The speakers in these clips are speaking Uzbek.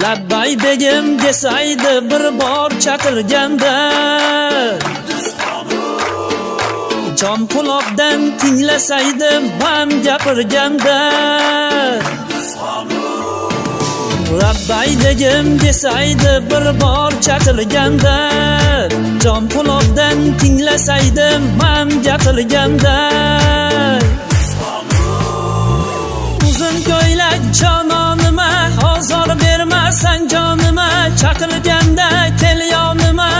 Labbay begim desaydi bir bor chaqirganda, jon quloqdan tinglasaydi man gapirganda. Labbay begim desaydi bir bor chaqirganda, jon quloqdan tinglasaydi man gapirganda. Uzun ko'ylak jononima, ozor bermasan jonima, chaqirganda kel yonima.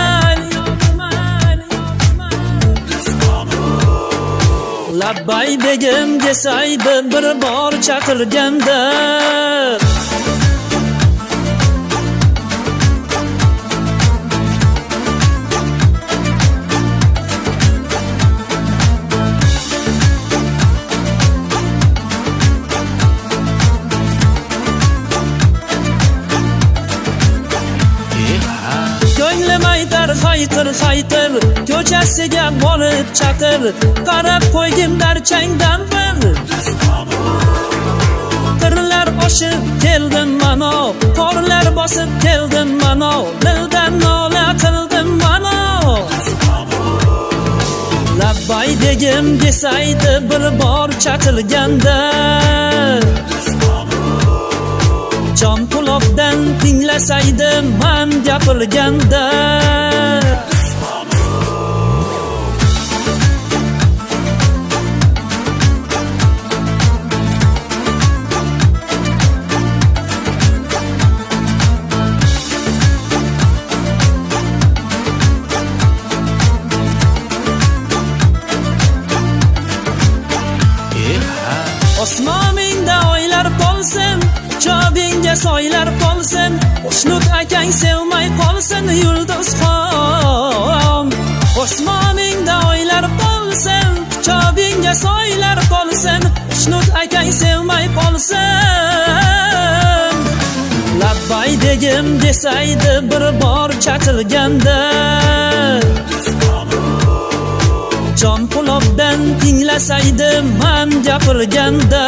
Labbay begim desaydi bir bor chaqirganda, ko'nglim aytar haytir haytir, ko'chasiga borib chaqir, qarab qo'ygim darchangdan bir. Tirlar oshib keldim mano, qorlar bosib keldim mano, dildan nola qildim mano. Labbay begim desaydi bir bor chaqirganda, jon quloqdan tinglasaydi man gapirganda. Osmoningda oylar qolsin, jobingga soylar qolsin, Xushnud akang sevmay qolsin yulduzxon. Osmoningda oylar qolsin, jobingga soylar qolsin, Xushnud akang sevmay qolsin. Labbay begim desaydi bir bor chaqirganda, jon quloqdan tinglasaydi man gapirganda.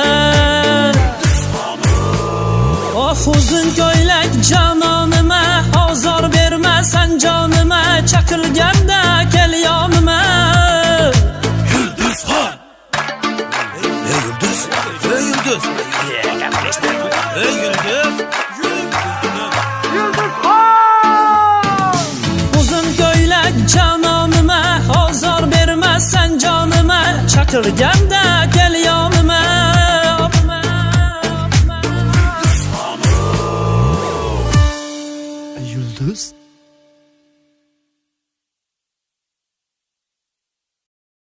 Oh uzun ko'ylak jononima, ozor bermasan jonima, chaqirganda kel yonima. Yulduzxon! Ey yulduz! Ey yulduz! Ey yulduz! Uzun ko'ylak jononima, ozor bermasan jonima, chaqirganda kel yonima.